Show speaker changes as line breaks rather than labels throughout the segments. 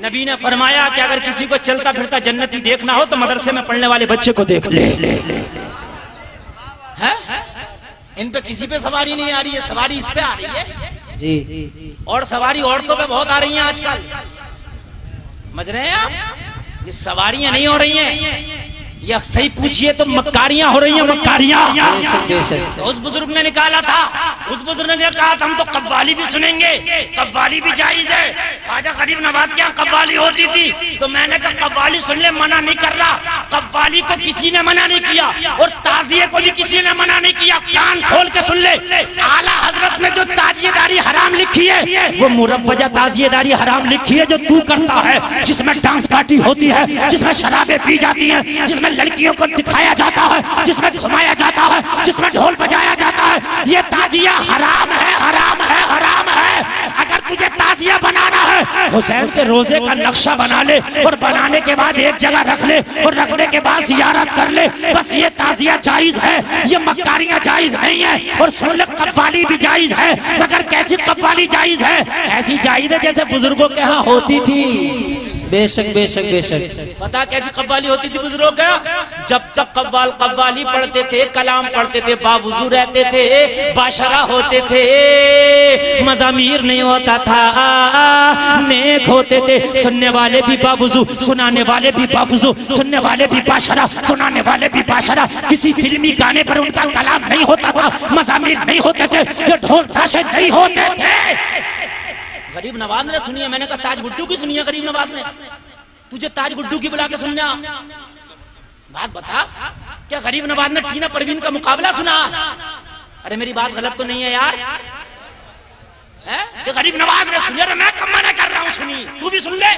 नबी ने फरमाया कि अगर किसी को चलता फिरता जन्नती देखना हो तो मदरसे में पढ़ने वाले बच्चे को देख ले। है? इन पे किसी पे सवारी नहीं आ रही है, सवारी इस पे आ रही है जी। और सवारी औरतों पे बहुत आ रही है आजकल, समझ रहे हैं आप? ये सवारियां नहीं हो रही हैं, या सही पूछिए तो मक्कारियां हो रही हैं, मक्कारियां। तो उस बुजुर्ग ने निकाला था, उस बुजुर्ग ने कहा था हम तो कव्वाली भी सुनेंगे, कव्वाली भी जायज है। ख्वाजा गरीब नवाज क्या कव्वाली होती थी, तो मैंने कहा कव्वाली सुन ले, मना नहीं कर रहा, कव्वाली को किसी ने मना नहीं किया और ताजिए को भी किसी ने मना नहीं किया। कान खोल के सुन ले, आला हजरत ने जो ताजिएदारी हराम लिखी है वो मुरव्वजा ताजिएदारी हराम लिखी है जो तू करता है, जिसमें डांस पार्टी होती है, जिसमें शराबें पी जाती हैं, जिसमें लड़कियों को दिखाया जाता है, जिसमें घुमाया जाता है, जिसमें ढोल बजाया जाता है। ये ताजिया हराम है, हराम है, हराम है। अगर तुझे ताजिया बनाना है, हुसैन के रोजे का नक्शा बना ले और बनाने के बाद एक जगह रख ले और रखने के बाद जियारत कर ले, बस ये ताजिया जायज है, ये मक्कारियां जायज नहीं है। और सुन ले कव्वाली भी जायज है, मगर कैसी कव्वाली जायज है? ऐसी जायज है जैसे बुजुर्गों के यहाँ होती थी।
बेशक बेशक बेशक।
पता कैसी कव्वाली होती थी बुजुर्गों का? जब तक कव्वाली पढ़ते थे, कलाम पढ़ते थे, बावुजू रहते थे, बाशरा होते थे, मज़ामीर नहीं होता था, नेक होते थे, सुनने वाले भी बावुजू, सुनाने वाले भी बावुजू, सुनने वाले भी बाशरा, सुनाने वाले भी बाशरा। किसी फिल्मी गाने पर उनका कलाम नहीं होता था, मज़ामीर नहीं होते थे, ये ढोल ताशे नहीं होते थे। गरीब नवाज ने सुनी है, मैंने कहा ताज गुड्डू की सुनी है गरीब नवाज ने? तुझे ताज गुड्डू की बुला के सुनना, बात बता, क्या गरीब नवाज ने टीना परवीन का मुकाबला सुना? अरे मेरी बात गलत तो नहीं है यार? है? गरीब नवाज ने सुनी, अरे मैं कम मना कर रहा हूँ, सुनी, तू भी सुन ले।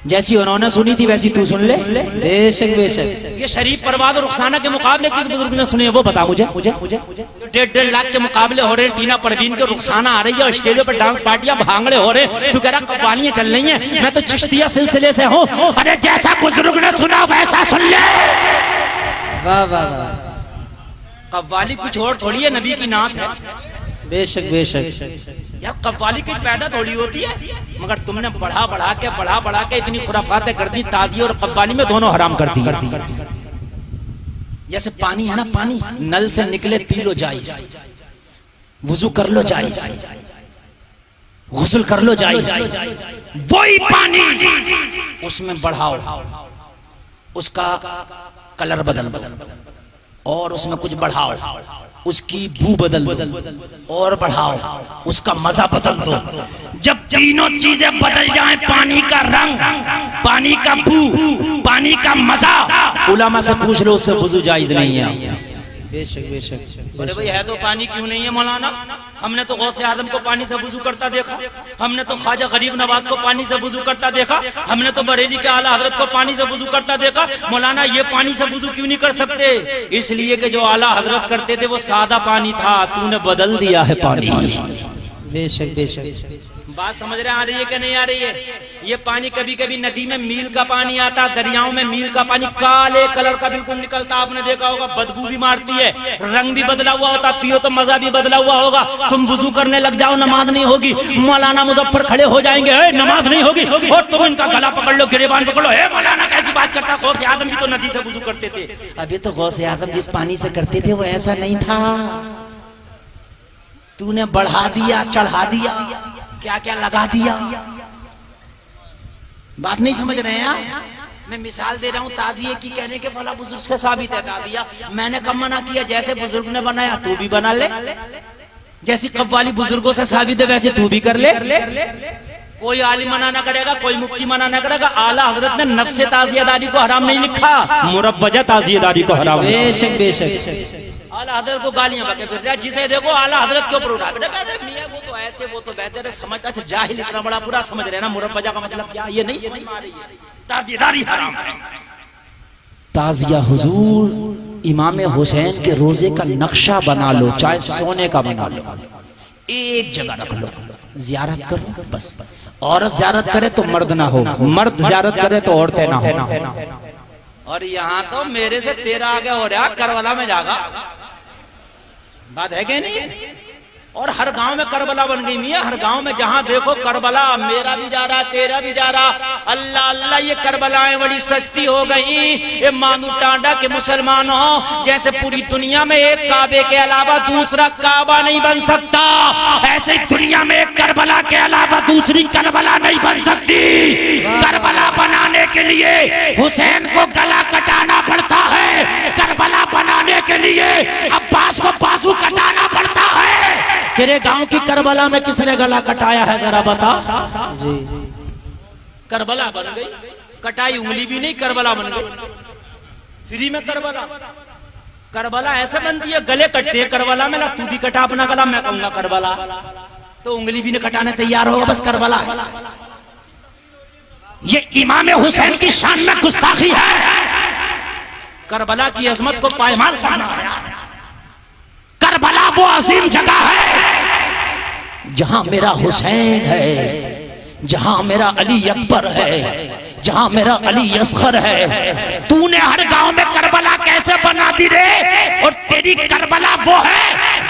जैसी उन्होंने सुनी थी वैसी तू सुन ले।
बेशक बेशक।
ये शरीफ परवाज और रुखसाना के मुकाबले किस बुजुर्ग ने सुने वो बता मुझे। 1.5 लाख के मुकाबले हो रहे हैं, टीना परवीन के, रुखसाना आ रही है और स्टेजों पर डांस पार्टियां, भांगड़े हो रहे हैं, तू कह रहा कव्वालियां चल रही हैं। मैं तो चिश्तिया सिलसिले से हूँ। अरे जैसा बुजुर्ग ने सुना वैसा सुन ले।
वाह वाह वाह।
कव्वाली कुछ और थोड़ी है, नबी की नात है।
बेशक बेशक।
यार कव्वाली की पैदा थोड़ी होती है, मगर तुमने बढ़ा बढ़ा के इतनी खुराफातें कर दी, ताज़िया और कव्वाली में दोनों हराम कर दी। जैसे पानी है ना, पानी नल से निकले पी लो जायज, वुजू कर लो जायज, गुस्ल कर लो जायज, वही पानी उसमें बढ़ाओ, उसका कलर बदल दो और उसमें कुछ बढ़ाओ, उसकी बू बदल दो और बढ़ाओ, उसका मजा बदल दो। जब तीनों चीजें बदल जाएं, पानी का रंग, पानी का बू, पानी का मजा, उलमा से पूछ लो, उससे वुजू जायज नहीं है।
बेशक बेशक।
अरे भाई है तो पानी क्यों नहीं है मौलाना? हमने तो गौसे आजम को पानी से वुजू करता देखा, हमने तो ख्वाजा गरीब नवाज को पानी से वुजू करता देखा, हमने तो बरेली के आला हजरत को पानी से वुजू करता देखा। मौलाना ये पानी से वुजू क्यों नहीं कर सकते? इसलिए कि जो आला हजरत करते थे वो सादा पानी था, तूने बदल दिया है पानी।
बेशक बेशक।
बात समझ रहे आ रही है कि नहीं आ रही है? ये पानी कभी कभी नदी में मील का पानी आता, दरियाओं में मील का पानी काले कलर का बिल्कुल निकलता, आपने देखा होगा, बदबू भी मारती है, रंग भी बदला हुआ होता, पियो तो मजा भी बदला हुआ होगा। तुम वुजू करने लग जाओ, नमाज नहीं होगी, मौलाना मुजफ्फर खड़े हो जाएंगे, नमाज नहीं होगी, और तुम इनका गला पकड़ लो, गिरेबान पकड़ लो, मौलाना कैसी बात करता, गौसे आजम भी तो नदी से वुजू करते थे। अभी तो गौसे आजम जिस पानी से करते थे वो ऐसा नहीं था, तूने बढ़ा दिया, चढ़ा दिया, क्या क्या लगा दिया। बात नहीं समझ रहे हैं? मैं मिसाल दे रहा हूँ ताजिए की, कहने के फला बुजुर्ग से साबित है ताजिया, मैंने कब मना किया? जैसे बुजुर्ग ने बनाया तू भी बना ले, जैसी कव्वाली बुजुर्गों से साबित है वैसे तू भी कर ले। कोई आलिम मना ना करेगा, कोई मुफ्ती मना ना करेगा। आला हजरत ने नफ्से ताजियादारी को हराम नहीं लिखा, मुरव्वजा ताजियादारी को हराम।
बेशक बेशक।
आला हजरत को गालियां बके फिर रहा, जिसे देखो आला हजरत के ऊपर उठा के मियां वो तो ऐसे, वो तो बेहतर समझ। अच्छा जाहिल इतना बड़ा पूरा समझ रहे ना मुरव्वजा का मतलब क्या, ये नहीं समझ में आ रही है। ताजियादारी हराम है। ताजिया हुजूर इमाम हुसैन के रोजे का नक्शा बना लो, चाहे सोने का बना लो, एक जगह रख लो, जियारत करो बस। औरत जियारत करे तो मर्द ना हो, मर्द जियारत करे तो औरतें ना हो। और यहाँ तो मेरे से तेरा आगे हो रहा, करवला में जागा। बात है क्या नहीं? और हर गांव में करबला बन गई मियां, हर गांव में जहां देखो करबला, मेरा भी जा रहा, तेरा भी जा रहा। अल्लाह अल्लाह, ये करबलाएं बड़ी सस्ती हो गई। ये मानू टांडा के मुसलमानों, जैसे पूरी दुनिया में एक काबे के अलावा दूसरा काबा नहीं बन सकता, ऐसे ही दुनिया में एक करबला के अलावा दूसरी करबला नहीं बन सकती। करबला बनाने के लिए हुसैन को गला कटाना पड़ता है, करबला बनाने के लिए अब्बास को बाजू कटाना पड़ता है। तेरे गांव की करबला में किसने गला कटाया है जरा बता।
जी
करबला बन गई, कटाई उंगली भी नहीं, करबला बन गई फ्री में। करबला करबला ऐसे बनती है, गले कटते हैं करबला में। ला तू भी कटा अपना गला, मैं कहूंगा करबला, तो उंगली भी नहीं कटाने तैयार होगा, बस करबला है। ये इमाम हुसैन की शान में गुस्ताखी है। करबला की अजमत को पायमाल करना है। करबला वो अजीम जगह है जहां मेरा हुसैन है, जहां मेरा अली अकबर है, जहां मेरा अली असगर है। तूने हर गांव में करबला कैसे बना दी रे? और तेरी करबला वो है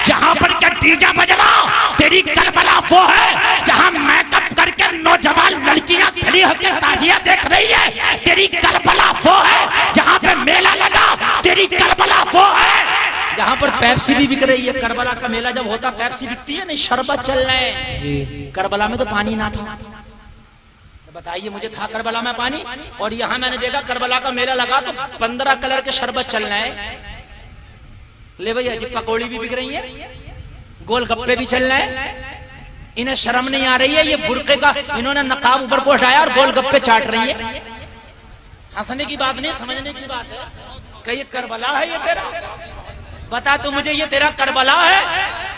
जहां पर क्या डीजे बज रहा, तेरी करबला वो है जहां मेकअप करके नौजवान लड़कियां खड़ी होकर ताजिया देख रही है। तेरी करबला वो है जहां पे मेला लगा, तेरी करबला वो है जहां पर पेप्सी भी बिक रही है। करबला का मेला जब होता पेप्सी बिकती है, नहीं शरबत चल रहा है जी। करबला में तो पानी ना था, तो बताइए मुझे था करबला में पानी? और यहाँ मैंने देखा करबला का मेला लगा तो 15 कलर के शरबत चल रहे हैं। ले भैया जी, पकौड़ी भी बिक रही है, गोलगप्पे भी चल रहे हैं। इन्हें शर्म नहीं आ रही है? ये बुर्के का इन्होंने नकाब ऊपर को हटाया और गोलगप्पे चाट रही है। हंसने की बात नहीं, समझने की बात है। क्या ये करबला है? ये तेरा बता तू मुझे, ये तेरा करबला है?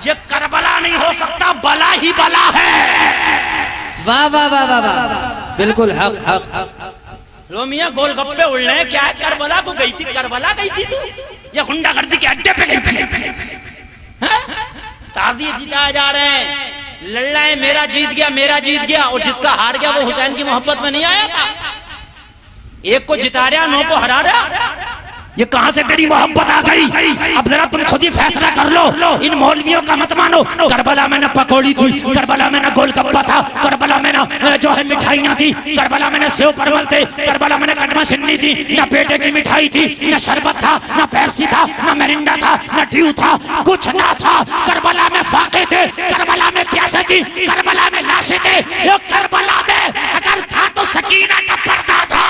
ये करबला नहीं हो सकता, बला ही बला है।
वाह वाह वाह वाह वाह, बिल्कुल हक हक।
लो मियां, गोलगप्पे उड़ रहे हैं, क्या है? करबला को गई थी? करबला गई थी तू या गुंडागर्दी के अड्डे पे गई थी? ताज़िए जिताए जा रहे हैं, लड़ रहे हैं, मेरा जीत गया, मेरा जीत गया। और जिसका हार गया वो हुसैन की मोहब्बत में नहीं आया था। एक को जिता रहा, 9 को हरा रहा। ये कहां से तेरी मोहब्बत आ गई? अब जरा तुम खुद ही फैसला कर लो, इन मौलवियों का मत मानो। करबला में ना पकौड़ी थी, करबला में ना गोलगप्पा था, करबला में ना जो है मिठाइयां थी, करबला में ना सेव परवल थे, करबला में ना कटमा सिन्नी थी, ना पेटे की मिठाई थी, ना शरबत था, ना पेप्सी था, ना मिरिंडा था, ना ड्यू था, कुछ ना था। करबला में फाके थे, करबला में प्यासे थी, करबला में लाशें थे। करबला में अगर था तो सकीना का पर्दा था।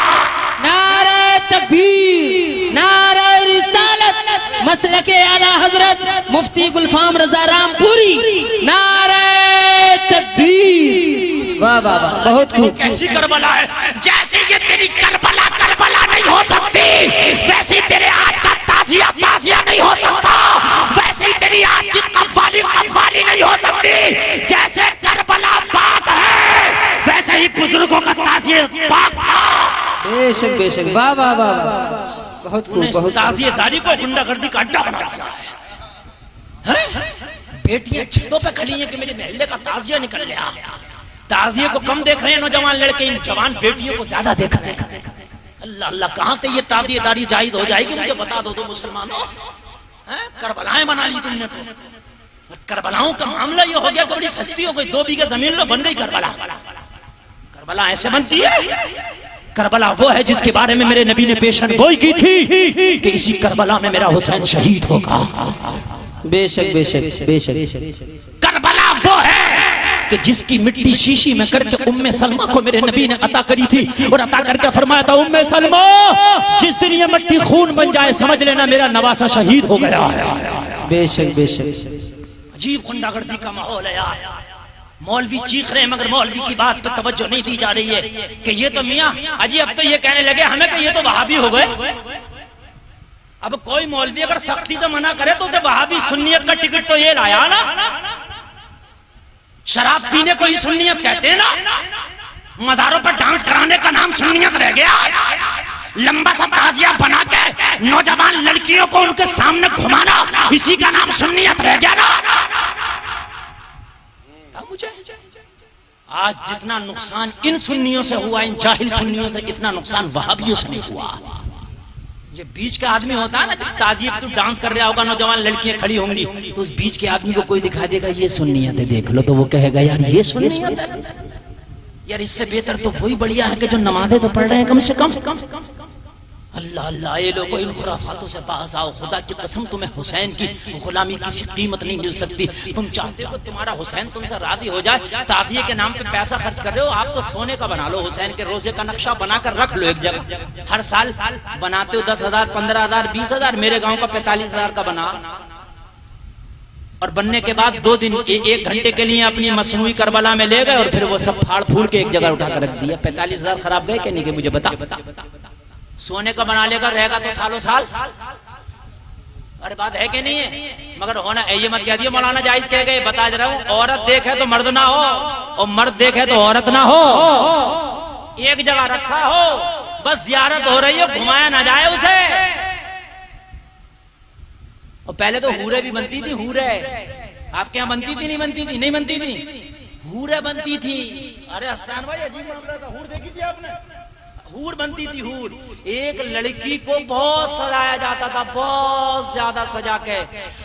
नारे तकबीर, नारे रिसालत, मसलके आला हजरत मुफ्ती गुलफाम रजा रामपुरी, नारे तकबीर। वाह वाह वाह, बहुत खूब।
कैसी करबला है? जैसे ये तेरी करबला करबला नहीं हो सकती, वैसे तेरे आज का ताजिया ताजिया नहीं हो सकता, वैसे ही तेरी आज की कव्वाली कव्वाली नहीं हो सकती। जैसे करबला पाक है, वैसे ही बुजुर्गों का ताजिया पाक था।
बेशक बेशक, वाह वाह वाह, बहुत खूब। बहुत
ताजिएदारी को गुंडागर्दी का अड्डा बना दिया है। बेटियां छतों पे खड़ी हैं कि मेरे महल्ले का ताजिया निकल गया। ताजिए को कम देख रहे हैं नौजवान लड़के, इन जवान बेटियों को ज्यादा देख रहे हैं। अल्लाह अल्लाह, कहां से ये ताजिएदारी जायज हो जाएगी? मुझे बता दो तो मुसलमानों। करबलाएं बना ली तुमने तो। करबलाओं का मामला ये हो गया कि बड़ी सस्ती हो गई, 2 बीघे जमीन लो, बन गई करबला। करबला ऐसे बनती है? करबला वो है जिसके बारे में मेरे नबी ने पेशन गोई की थी कि इसी करबला में मेरा हुसैन शहीद होगा।
बेशक बेशक बेशक।
करबला वो है कि जिसकी मिट्टी शीशी में करके उम्मे सलमा को मेरे नबी ने अता करी थी, और अता करके फरमाया था, उम्मे सलमा जिस दिन ये मिट्टी खून बन जाए समझ लेना मेरा नवासा शहीद हो गया है।
बेशक बेशक।
अजीब गुंडागर्दी का माहौल है यार। मौलवी चीख रहे हैं मगर मौलवी की बात पे तवज्जो नहीं दी जा रही है कि ये तो मियां अजी अब तो ये कहने लगे हमें कि ये तो वहाबी हो गए। अब कोई मौलवी अगर सख्ती से मना करे तो उसे वहाबी सुन्नियत का टिकट तो ये लाया ना। शराब पीने को ही सुन्नियत कहते हैं ना, मज़ारों पर डांस कराने का नाम सुन्नियत रह गया। लंबा सा ताजिया बना के नौजवान लड़कियों को उनके सामने घुमाना, इसी का नाम सुन्नियत रह गया ना। मुझे आज जितना नुकसान इन सुन्नियों से हुआ, इन जाहिल सुन्नियों से, इतना नुकसान वहाबियों से नहीं हुआ। जो बीच का आदमी होता है ना, जब ताजिए तू डांस कर रहा होगा, नौजवान लड़कियां खड़ी होंगी, तो उस बीच के आदमी को कोई दिखा देगा ये सुन्नियत है देख लो, तो वो कहेगा यार ये सुन्नियत है, यार इससे बेहतर तो वही बढ़िया है कि जो नमाज़ें तो पढ़ रहे हैं कम से कम। अल्लाह अल्लाह, ये लोगों इन खुराफातों से बाज आओ। खुदा की कसम तुम्हें हुसैन की गुलामी किसी कीमत नहीं मिल सकती। तुम चाहते हो तुम्हारा हुसैन तुमसे राजी हो जाए, तादिये के नाम पे पैसा खर्च कर रहे हो, आप तो सोने का बना लो, हुसैन के रोजे का नक्शा बनाकर रख लो एक जगह। हर साल बनाते हो 10,000, 15,000, 20,000, मेरे गाँव का 45,000 का बना, और बनने के बाद 2 दिन 1 घंटे के लिए अपनी मसनूई करबला में ले गए और फिर वो सब फाड़ फूड़ के एक जगह उठाकर रख दिया। 45,000 खराब गए कि नहीं गए मुझे बता। सोने का बना लेकर रहेगा तो सालों साल, अरे बात है कि नहीं है? मगर होना ये मत कह दियो मौलाना जायज कह गए, बता रहा हूं, औरत देखे तो मर्द ना हो और मर्द देखे तो औरत ना हो, एक जगह रखा हो, बस जियारत हो रही हो, घुमाया ना जाए उसे। और पहले तो हूरे भी बनती थी, हूरे आपके यहाँ बनती थी नहीं बनती थी? नहीं बनती थी, हूरे बनती थी। अरे हसन भाई अजीब मामला था, हूर देखी थी आपने? हूर बनती थी, हूर। एक लड़की को बहुत सजाया जाता था, बहुत ज्यादा सजा के,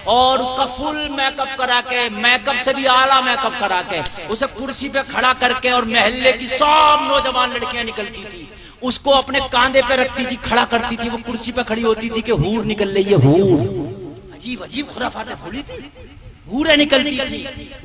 और उसका फुल मेकअप करा के, मेकअप से भी आला मेकअप करा के, उसे कुर्सी पे खड़ा करके, और मोहल्ले की सब नौजवान लड़कियां निकलती थी, उसको अपने कांधे पे रखती थी, खड़ा करती थी, वो कुर्सी पे खड़ी होती थी कि हूर निकल रही है, हूर। अजीब अजीब खुराफातें फूली थी, हूरें निकलती थी।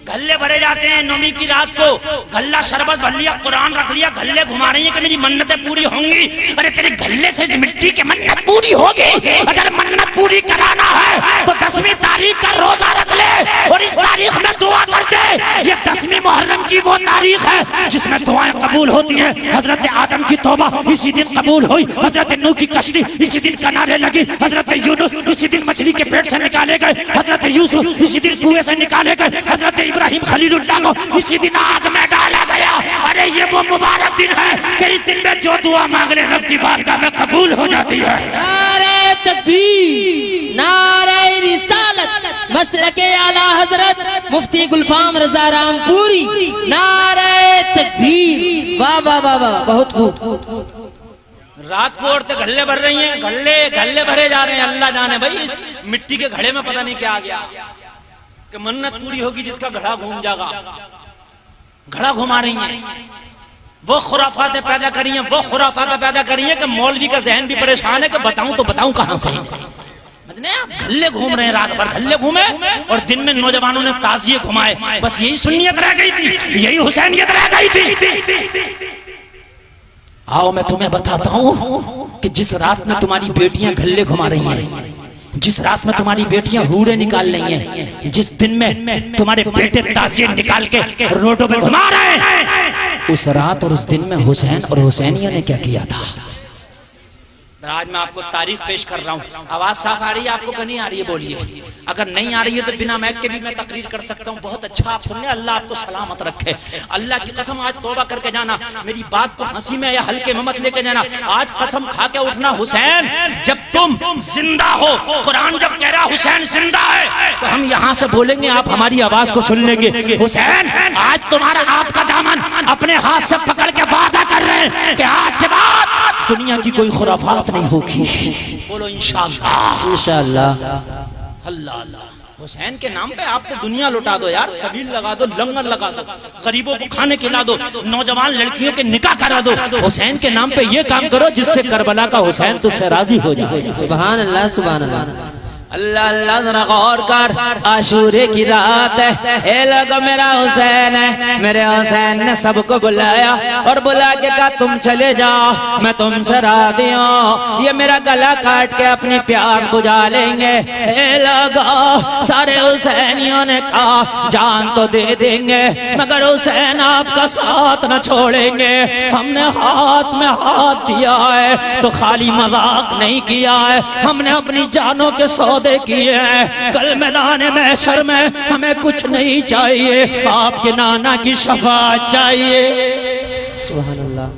गल्ले भरे जाते हैं नौमी की रात को, गल्ला शरबत भर लिया, कुरान रख लिया, गल्ले घुमा रही है कि मेरी मन्नतें पूरी होंगी। अरे तेरे गल्ले से इस मिट्टी की मन्नत पूरी होगी। अगर मन्नत पूरी कराना है तो 10वीं तारीख का रोजा रख ले और इस तारीख में दुआ कर दे। ये 10वीं मुहर्रम की वो तारीख है जिसमें दुआएं कबूल होती हैं। हजरत आदम की तौबा इसी दिन कबूल हुई, हजरत नूह की कश्ती इसी दिन किनारे लगी, हजरत यूनुस इसी दिन मछली के पेट से निकाले गए, हजरत यूसुफ इसी दिन कुएं से निकाले गए, हजरत इब्राहिम खलीलुल्लाह को इसी दिन आग में डाला गया। अरे ये वो मुबारक दिन है कि इस दिन में जो दुआ मांग ले रब की बारगाह में कबूल हो जाती है।
नारे तकबीर, नारे रिसालत, मसलके आला हजरत मुफ्ती गुलफाम रजा रामपुरी, नारे तकबीर, वाह वाह वाह वाह, बहुत खूब।
रात को औरतें गल्ले भर रही हैं, गल्ले गल्ले भरे जा रहे हैं। अल्लाह जाने भाई इस मिट्टी के घड़े में पता नहीं क्या आ गया कि मन्नत पूरी होगी जिसका घड़ा घूम जाएगा। घड़ा घुमा रही हैं, वो खुराफातें पैदा करी हैं, वो खुराफातें पैदा करी हैं कि मौलवी का जहन भी परेशान है कि बताऊं तो बताऊं कहां से। गल्ले घूम रहे हैं, रात भर गल्ले घूमे और दिन में नौजवानों ने ताजिए घुमाए। बस यही सुन्नियत रह गई थी, यही हुसैनियत रह गई थी। आओ मैं तुम्हें बताता हूँ कि जिस रात में तुम्हारी बेटियां गल्ले घुमा रही हैं, जिस रात में तुम्हारी बेटियां हूरें निकाल रही हैं, जिस दिन में तुम्हारे बेटे ताजिए निकाल के रोडों पे घुमा रहे हैं, उस रात और उस दिन में हुसैन और हुसैनिया ने क्या किया था। आज मैं आपको तारीख पेश कर रहा हूँ। आवाज साफ आ रही है आपको कि नहीं आ रही है? बोलिए। अगर नहीं आ रही है तो बिना मैक के भी मैं तकरीर कर सकता हूँ। बहुत अच्छा आप सुन ले, अल्लाह आपको सलामत रखे। अल्लाह की कसम आज तौबा करके जाना, मेरी बात को हंसी में या हल्के में मत लेके जाना। आज कसम खा के उठना, हुसैन जब तुम जिंदा हो, कुरान जब कह रहा हुसैन जिंदा है, तो हम यहाँ से बोलेंगे, आप हमारी आवाज को सुन लेंगे। हुसैन आज तुम्हारा आपका दामन अपने हाथ से पकड़ के वादा कर रहे हैं कि आज के बाद दुनिया की कोई खुराफात नहीं होगी। बोलो इंशाअल्लाह।
इंशाअल्लाह।
अल्लाह अल्लाह। हुसैन के नाम पे आप तो दुनिया लुटा दो यार, सबील लगा दो, लंगर लगा दो, गरीबों को खाने खिला दो, नौजवान लड़कियों के निकाह करा दो। हुसैन के नाम पे ये काम करो जिससे करबला का हुसैन तुझसे राजी हो जाए।
सुभान अल्लाह, सुभान अल्लाह।
अल्लाह अल्लाह, जरा गौर कर, आशूरे की रात है, ए लोगो मेरा हुसैन है। मेरे हुसैन ने सबको बुलाया और बुला के कहा तुम चले जाओ, मैं तुमसे राजी हूं, ये मेरा गला काट के अपनी प्यार बुझा लेंगे। ए लोगो, सारे हुसैनियों ने कहा जान तो दे देंगे मगर हुसैन आपका साथ न छोड़ेंगे। हमने हाथ में हाथ दिया है तो खाली मजाक नहीं किया है, हमने अपनी जानों के सौदे किए हैं। कल मैदान महशर में हमें कुछ नहीं चाहिए, आपके नाना की शफाअत चाहिए।
सुभान अल्लाह।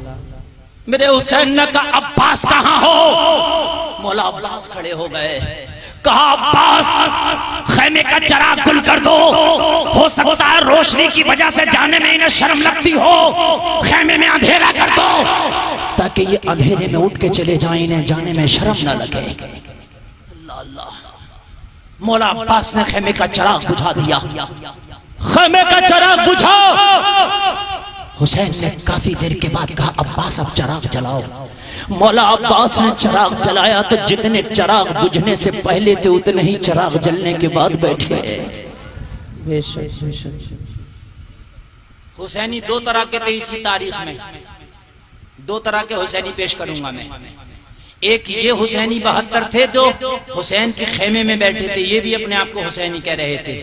मेरे हुसैन ने कहा अब्बास कहाँ हो? मौला अब्बास खड़े हो गए। कहा अब्बास खैमे का चराग गुल कर दो, हो सकता है रोशनी की वजह से जाने में इन्हें शर्म लगती हो, खैमे में अंधेरा कर दो ताकि ताकि ये अंधेरे में उठ के चले जाएं, इन्हें जाने में शर्म न लगे। अल्लाह अल्लाह। मौला अब्बास ने खेमे का चिराग बुझा दिया। खेमे का चिराग बुझाओ। हुसैन ने काफी देर के बाद कहा अब्बास अब चिराग जलाओ। मौला अब्बास ने चिराग जलाया तो जितने चिराग बुझने से पहले थे उतने ही चिराग जलने के बाद बैठे।
बेशक बेशक।
हुसैनी दो तरह के थे इसी तारीख में, दो तरह के हुसैनी पेश करूंगा मैं। एक ये हुसैनी 72 थे जो हुसैन के खेमे में बैठे थे, ये भी अपने आप को हुसैनी कह रहे थे।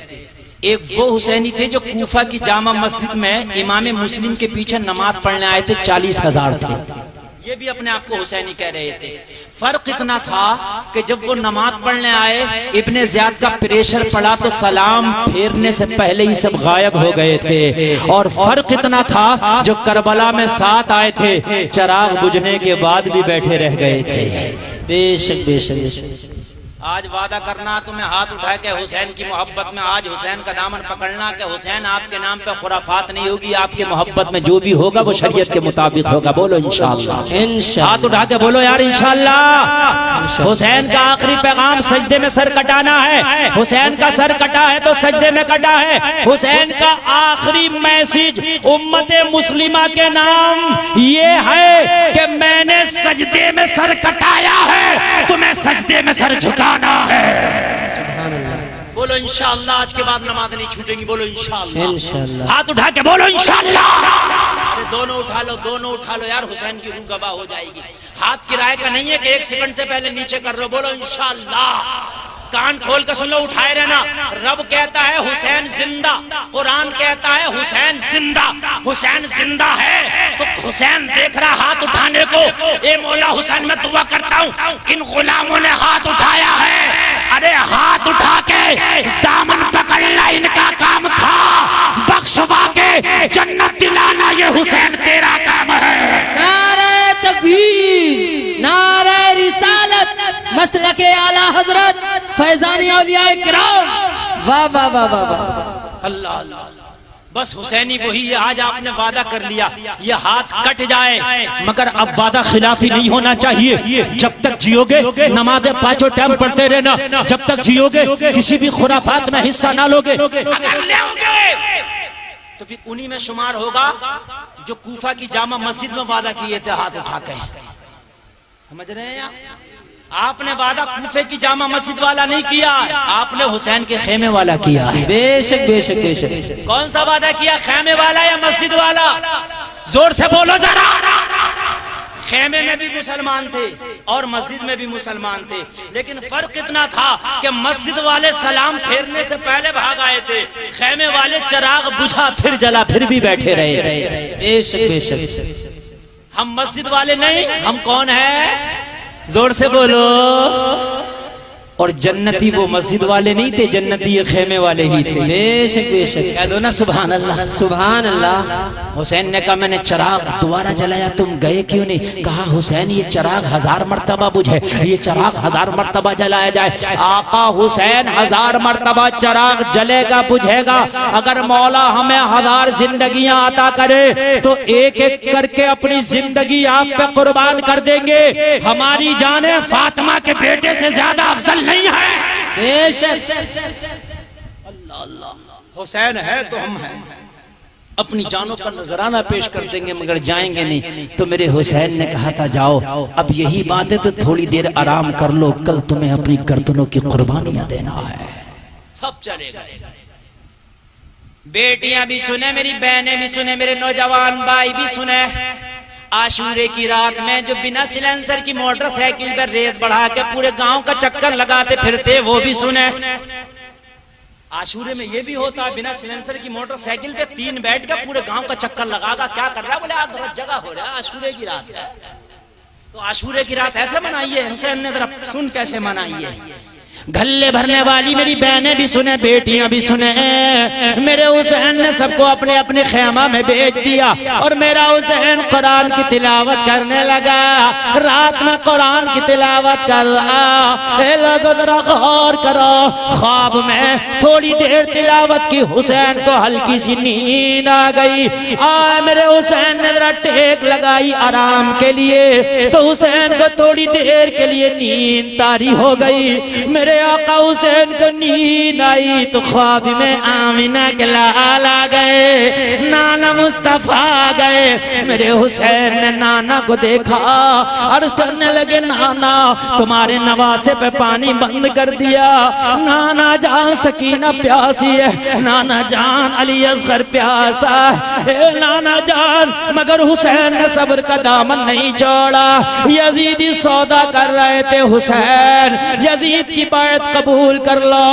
एक वो हुसैनी थे जो कूफा की जामा मस्जिद में इमाम मुस्लिम के पीछे नमाज पढ़ने आए थे, 40,000 थे, ये भी अपने आप को हुसैनी कह रहे थे। फर्क इतना था कि जब वो नमाज पढ़ने आए, इब्ने ज़ियाद का प्रेशर पड़ा तो सलाम फेरने से पहले ही सब गायब हो गए थे। और फर्क इतना था जो करबला में साथ आए थे, चिराग बुझने के बाद भी बैठे रह गए थे।
बेशक बेशक बेशक।
आज वादा करना तुम्हें हाथ उठा के हुसैन की मोहब्बत में, आज हुसैन का दामन पकड़ना कि हुसैन आपके नाम पे खुराफात नहीं होगी, आपके मोहब्बत में जो भी होगा वो शरीयत के मुताबिक होगा। बोलो इंशाअल्लाह।
इंशाअल्लाह।
हाथ उठा के बोलो यार इंशाअल्लाह। हुसैन का आखिरी पैगाम सजदे में सर कटाना है। हुसैन का सर कटा है तो सजदे में कटा है। हुसैन का आखिरी मैसेज उम्मत मुस्लिमा के नाम ये है कि मैंने सजदे में सर कटाया है, तुम्हें सजदे में सर झुका है।
सुभान अल्लाह।
बोलो इंशाअल्लाह। आज के बाद नमाज नहीं छूटेंगी। बोलो इंशाअल्लाह।
इंशाअल्लाह।
हाथ उठा के बोलो इंशाअल्लाह। अरे दोनों उठा लो, दोनों उठा लो यार, हुसैन की रूह गवाह हो जाएगी। हाथ किराए का नहीं है कि 1 सेकंड से पहले नीचे कर लो। बोलो इंशाअल्लाह। कान खोल कर सुन लो, उठाए रहना। रब कहता है हुसैन जिंदा, कुरान कहता है हुसैन जिंदा। हुसैन जिंदा है तो हुसैन देख रहा हाथ उठाने को। ए मौला हुसैन मैं दुआ करता हूँ, इन गुलामों ने हाथ उठाया है, अरे हाथ उठा के दामन पकड़ना इनका काम था, बख्शवा के जन्नत दिलाना ये हुसैन तेरा काम है।
नारे तकबीर, नारे रिसालत, मसलके आला हजरत फैजानी औलिया किराम। वाह वाह वाह वाह वाह।
अल्लाह अल्लाह। बस हुसैनी वही है। आज आपने वादा कर लिया ये हाथ कट जाए, मगर अब वादा खिलाफी नहीं होना चाहिए। जब तक जियोगे नमाज़ें 5 टाइम पढ़ते रहना, जब तक जियोगे किसी भी खुराफात में हिस्सा ना लोगे। अगर लोगे तो फिर उन्हीं में शुमार होगा जो कूफा की जामा मस्जिद में वादा किए थे हाथ उठा के। समझ रहे हैं आप? आपने वादा कूफे की जामा मस्जिद वाला नहीं किया, आपने हुसैन के खेमे वाला किया है।
बेशक बेशक बेशक।
कौन सा वादा किया, खेमे वाला या मस्जिद वाला? जोर से बोलो जरा। खेमे में भी मुसलमान थे और मस्जिद में भी मुसलमान थे, लेकिन फर्क इतना था कि मस्जिद वाले सलाम फेरने से पहले भाग आए थे, खेमे वाले चिराग बुझा फिर जला फिर भी बैठे रहे।
बेशक बेशक।
हम मस्जिद वाले नहीं, हम कौन है? जोर से बोलो। और जन्नती वो मस्जिद वाले नहीं थे, जन्नती ये खेमे वाले ही थे।
बेशक बेशक।
कह दो ना सुभान अल्लाह।
सुभान अल्लाह।
हुसैन ने कहा मैंने चिराग दोबारा जलाया, तुम गए क्यों नहीं? कहा हुसैन ये चिराग 1000 मर्तबा बुझे, ये चिराग 1000 मर्तबा जलाया जाए। आका हुसैन 1000 मर्तबा चिराग जलेगा बुझेगा। अगर मौला हमें 1000 जिंदगियां अता करे तो एक एक करके अपनी जिंदगी आप पे कुर्बान कर देंगे। हमारी जाने फातिमा के बेटे से ज्यादा अफजल नहीं है।
बेशक।
अल्लाह अल्लाह। हुसैन है तो हम हैं, अपनी जानों का नजराना पेश कर देंगे मगर जाएंगे नहीं। तो मेरे हुसैन ने कहा था जाओ, अब यही बात है तो थोड़ी देर आराम कर लो, कल तुम्हें अपनी गर्दनों की कुर्बानियां देना है। सब चलेगा। बेटियां भी सुने, मेरी बहनें भी सुने, मेरे नौजवान भाई भी सुने। आशूरे की रात में जो बिना सिलेंसर की मोटरसाइकिल पर रेत बढ़ा के पूरे गांव का चक्कर लगाते फिरते, वो भी सुने। आशूरे में ये भी होता है, बिना सिलेंसर की मोटरसाइकिल पे 3 बैठ के पूरे गांव का चक्कर लगागा। क्या कर रहा है? बोले आज जगह हो रहा है, आशूरे की रात है। तो आशूरे की रात ऐसे मनाइए, हुसैन ने जरा सुन कैसे मनाइए। गल्ले भरने वाली मेरी बहनें भी सुने, बेटियां भी सुने। मेरे हुसैन ने सबको अपने अपने खेमा में भेज दिया और मेरा हुसैन कुरान की तिलावत करने लगा। रात में कुरान की तिलावत कर रहा। ए लोगों जरा गौर करो, ख्वाब में थोड़ी देर तिलावत की, हुसैन को हल्की सी नींद आ गई। मेरे हुसैन ने जरा टेक लगाई आराम के लिए, तो हुसैन को थोड़ी देर के लिए नींद तारी हो गई। मेरे आका हुसैन को नींद आई तो ख्वाब में आमिना के लाल आ गए, नाना मुस्तफा आ गए। मेरे हुसैन ने नाना को देखा, अर्ज करने लगे नाना तुम्हारे नवासे पे पानी बंद कर दिया, नाना जान सकीना प्यासी है, नाना जान अली असगर प्यासा है, नाना जान। मगर हुसैन ने सब्र का दामन नहीं छोड़ा। यजीदी सौदा कर रहे थे, हुसैन यजीद की बैत कबूल कर लो,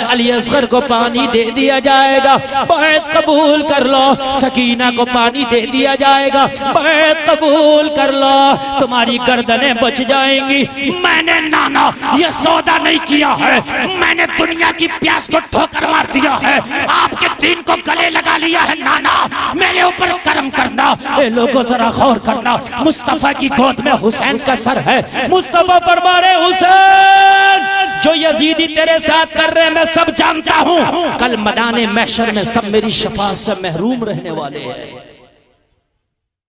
अली असगर को पानी दे दिया जाएगा, बैत कबूल कर लो, सकीना को पानी दे दिया जाएगा, बैत कबूल कर लो, तुम्हारी गर्दनें बच जाएंगी। मैंने नाना ये सौदा नहीं किया है, मैंने दुनिया की प्यास को ठोकर मार दिया है, आपके दीन को गले लगा लिया है। नाना मेरे ऊपर करम करना। ए लोगों जरा गौर करना, मुस्तफा की गोद में हुसैन का सर है। मुस्तफा फरमा रहे हुसैन जो यजीदी तेरे साथ कर रहे हैं मैं सब जानता हूं, कल मैदान महशर में सब मेरी शफाअत से महरूम रहने वाले हैं।